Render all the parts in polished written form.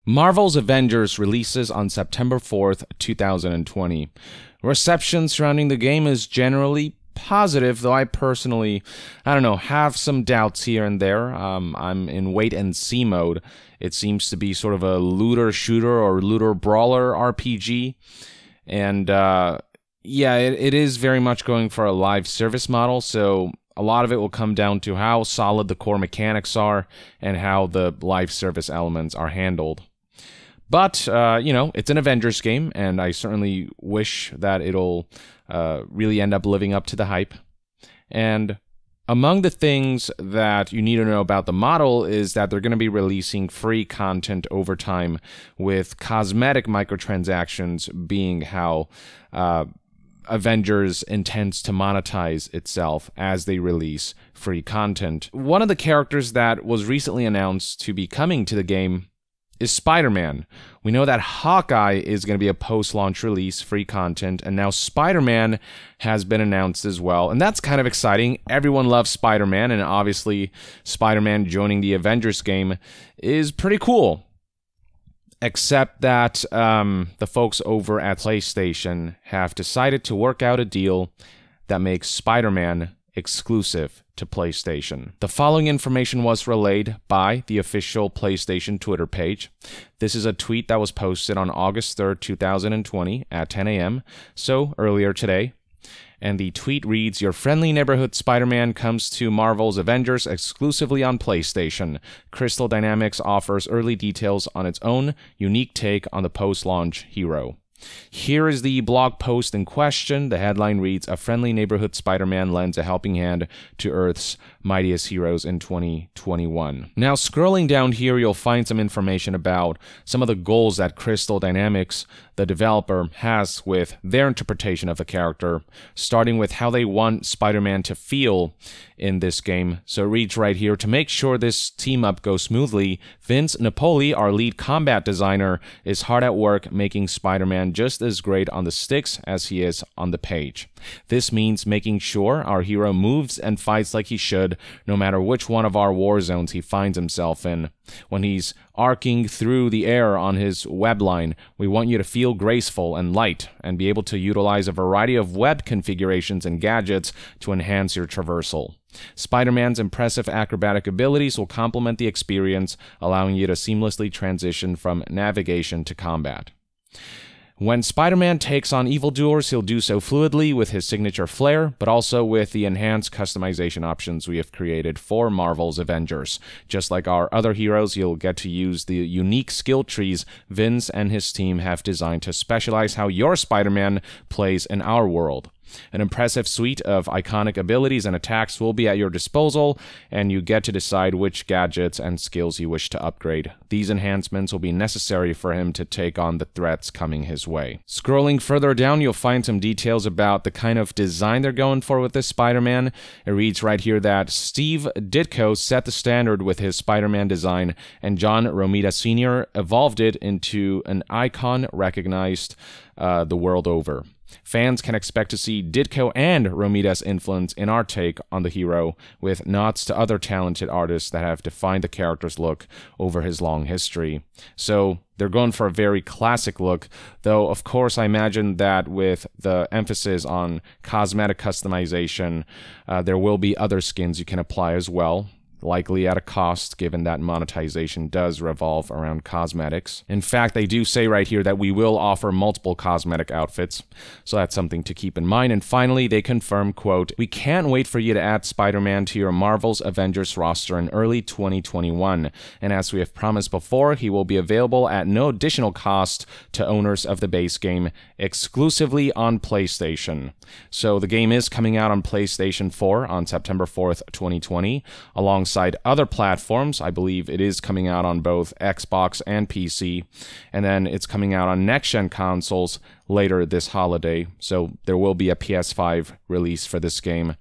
Marvel's Avengers releases on September 4th, 2020. Reception surrounding the game is generally positive, though I personally, have some doubts here and there. I'm in wait-and-see mode. It seems to be sort of a looter-shooter or looter-brawler RPG, and it is very much going for a live service model, so a lot of it will come down to how solid the core mechanics are and how the live service elements are handled. But, it's an Avengers game, and I certainly wish that it'll really end up living up to the hype. And among the things that you need to know about the model is that they're going to be releasing free content over time, with cosmetic microtransactions being how Avengers intends to monetize itself as they release free content. One of the characters that was recently announced to be coming to the game is Spider-Man. We know that Hawkeye is going to be a post-launch release, free content, and now Spider-Man has been announced as well, and that's kind of exciting. Everyone loves Spider-Man, and obviously Spider-Man joining the Avengers game is pretty cool. Except that the folks over at PlayStation have decided to work out a deal that makes Spider-Man exclusive to PlayStation. The following information was relayed by the official PlayStation Twitter page. This is a tweet that was posted on August 3rd, 2020 at 10 a.m., so earlier today. And the tweet reads, "Your friendly neighborhood Spider-Man comes to Marvel's Avengers exclusively on PlayStation. Crystal Dynamics offers early details on its own unique take on the post-launch hero." Here is the blog post in question. The headline reads, "A friendly neighborhood Spider-Man lends a helping hand to Earth's mightiest heroes in 2021. Now, scrolling down here, you'll find some information about some of the goals that Crystal Dynamics, the developer, has with their interpretation of the character, starting with how they want Spider-Man to feel in this game. So it reads right here, "To make sure this team-up goes smoothly, Vince Napoli, our lead combat designer, is hard at work making Spider-Man just as great on the sticks as he is on the page. This means making sure our hero moves and fights like he should, no matter which one of our war zones he finds himself in. When he's arcing through the air on his web line, we want you to feel graceful and light, and be able to utilize a variety of web configurations and gadgets to enhance your traversal. Spider-Man's impressive acrobatic abilities will complement the experience, allowing you to seamlessly transition from navigation to combat. When Spider-Man takes on evildoers, he'll do so fluidly with his signature flair, but also with the enhanced customization options we have created for Marvel's Avengers. Just like our other heroes, you'll get to use the unique skill trees Vince and his team have designed to specialize how your Spider-Man plays in our world. An impressive suite of iconic abilities and attacks will be at your disposal, and you get to decide which gadgets and skills you wish to upgrade. These enhancements will be necessary for him to take on the threats coming his way." Scrolling further down, you'll find some details about the kind of design they're going for with this Spider-Man. It reads right here that Steve Ditko set the standard with his Spider-Man design, and John Romita Sr. evolved it into an icon recognized the world over. Fans can expect to see Ditko and Romita's influence in our take on the hero, with nods to other talented artists that have defined the character's look over his long history. So they're going for a very classic look, though of course I imagine that with the emphasis on cosmetic customization, there will be other skins you can apply as well, likely at a cost, given that monetization does revolve around cosmetics. In fact, they do say right here that we will offer multiple cosmetic outfits, so that's something to keep in mind. And finally, they confirm, quote, "We can't wait for you to add Spider-Man to your Marvel's Avengers roster in early 2021, and as we have promised before, he will be available at no additional cost to owners of the base game, exclusively on PlayStation." So the game is coming out on PlayStation 4 on September 4th, 2020, alongside other platforms. I believe it is coming out on both Xbox and PC, and then it's coming out on next-gen consoles later this holiday, so there will be a PS5 release for this game.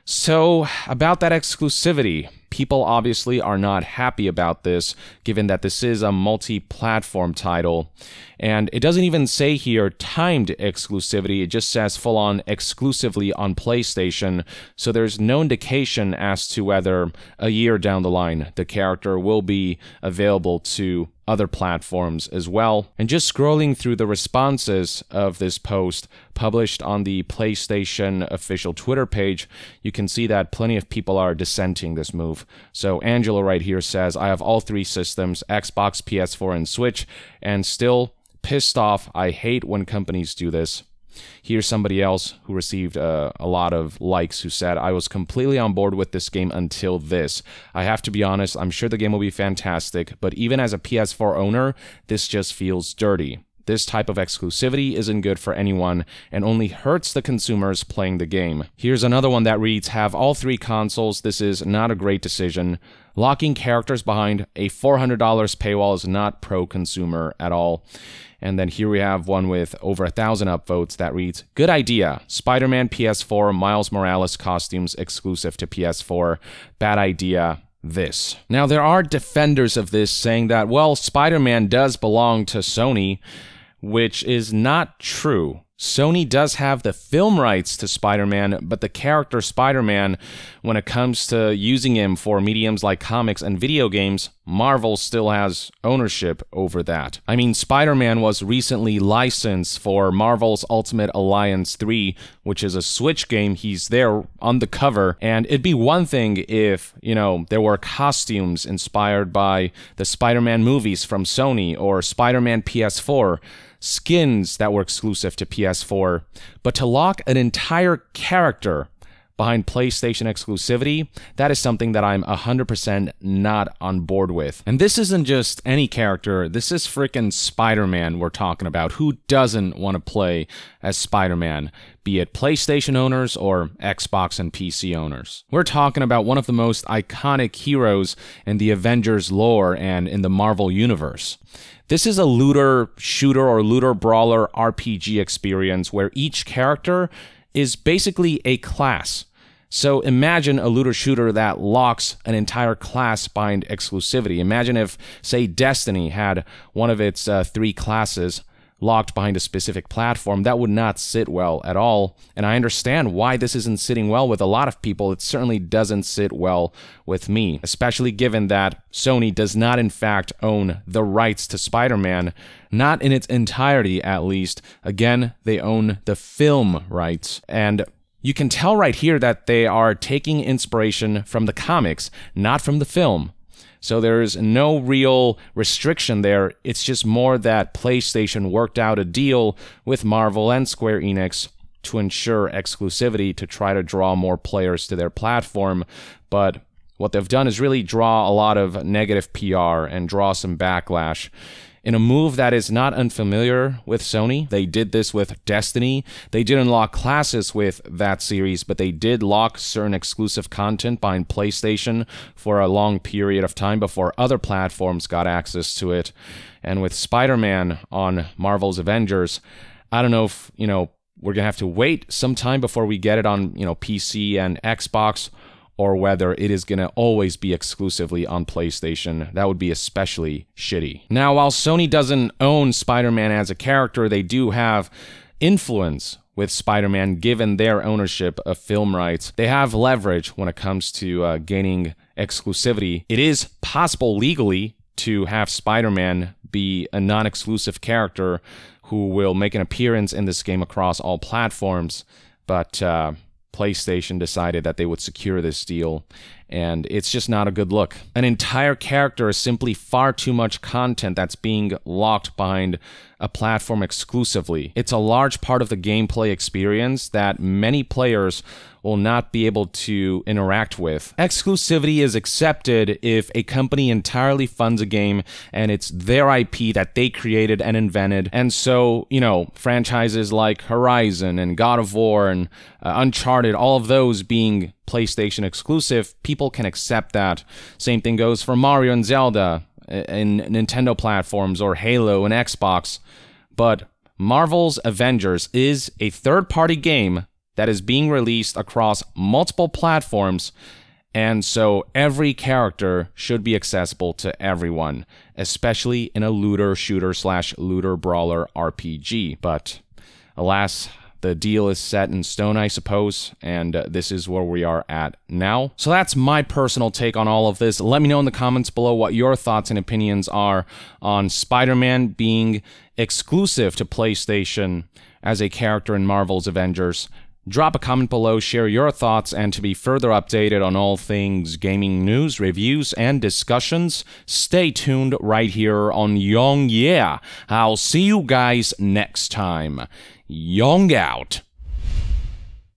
So, about that exclusivity, people obviously are not happy about this, given that this is a multi-platform title. And it doesn't even say here timed exclusivity, it just says full-on exclusively on PlayStation, so there's no indication as to whether a year down the line the character will be available to other platforms as well. And just scrolling through the responses of this post published on the PlayStation official Twitter page, you can see that plenty of people are dissenting this move. So Angela right here says, I have all three systems, Xbox, PS4, and Switch, and still pissed off. I hate when companies do this. Here's somebody else who received a lot of likes who said, I was completely on board with this game until this. I have to be honest, I'm sure the game will be fantastic, but even as a PS4 owner, this just feels dirty. This type of exclusivity isn't good for anyone and only hurts the consumers playing the game. Here's another one that reads, have all three consoles. This is not a great decision. Locking characters behind a $400 paywall is not pro-consumer at all. And then here we have one with over 1,000 upvotes that reads, good idea. Spider-Man PS4, Miles Morales costumes exclusive to PS4. Bad idea. This. Now, there are defenders of this saying that, well, Spider-Man does belong to Sony, which is not true. Sony does have the film rights to Spider-Man, but the character Spider-Man, when it comes to using him for mediums like comics and video games, Marvel still has ownership over that. I mean, Spider-Man was recently licensed for Marvel's Ultimate Alliance 3, which is a Switch game. He's there on the cover, and it'd be one thing if, you know, there were costumes inspired by the Spider-Man movies from Sony or Spider-Man PS4, skins that were exclusive to PS4, but to lock an entire character behind PlayStation exclusivity, that is something that I'm 100% not on board with. And this isn't just any character, this is freaking Spider-Man we're talking about. Who doesn't want to play as Spider-Man, be it PlayStation owners or Xbox and PC owners? We're talking about one of the most iconic heroes in the Avengers lore and in the Marvel universe. This is a looter shooter or looter brawler RPG experience where each character is basically a class. So imagine a looter shooter that locks an entire class behind exclusivity. Imagine if, say, Destiny had one of its three classes locked behind a specific platform. That would not sit well at all. And I understand why this isn't sitting well with a lot of people. It certainly doesn't sit well with me, especially given that Sony does not in fact own the rights to Spider-Man, not in its entirety at least. Again, they own the film rights. And you can tell right here that they are taking inspiration from the comics, not from the film. So there's no real restriction there. It's just more that PlayStation worked out a deal with Marvel and Square Enix to ensure exclusivity to try to draw more players to their platform. But what they've done is really draw a lot of negative PR and draw some backlash. In a move that is not unfamiliar with Sony, they did this with Destiny. They didn't lock classes with that series, but they did lock certain exclusive content behind PlayStation for a long period of time before other platforms got access to it. And with Spider-Man on Marvel's Avengers, I don't know if, we're going to have to wait some time before we get it on, PC and Xbox, or whether it is going to always be exclusively on PlayStation. That would be especially shitty. Now, while Sony doesn't own Spider-Man as a character, they do have influence with Spider-Man given their ownership of film rights. They have leverage when it comes to gaining exclusivity. It is possible legally to have Spider-Man be a non-exclusive character who will make an appearance in this game across all platforms, but PlayStation decided that they would secure this deal, and it's just not a good look. An entire character is simply far too much content that's being locked behind a platform exclusively. It's a large part of the gameplay experience that many players will not be able to interact with. Exclusivity is accepted if a company entirely funds a game and it's their IP that they created and invented. And so, franchises like Horizon and God of War and Uncharted, all of those being PlayStation exclusive, people can accept that. Same thing goes for Mario and Zelda in Nintendo platforms or Halo and Xbox. But Marvel's Avengers is a third-party game that is being released across multiple platforms, and so every character should be accessible to everyone, especially in a looter shooter / looter brawler RPG. But alas, the deal is set in stone, I suppose, and this is where we are at now. So that's my personal take on all of this. Let me know in the comments below what your thoughts and opinions are on Spider-Man being exclusive to PlayStation as a character in Marvel's Avengers. Drop a comment below, share your thoughts, and to be further updated on all things gaming news, reviews, and discussions, stay tuned right here on Young Yeah. I'll see you guys next time. Young out.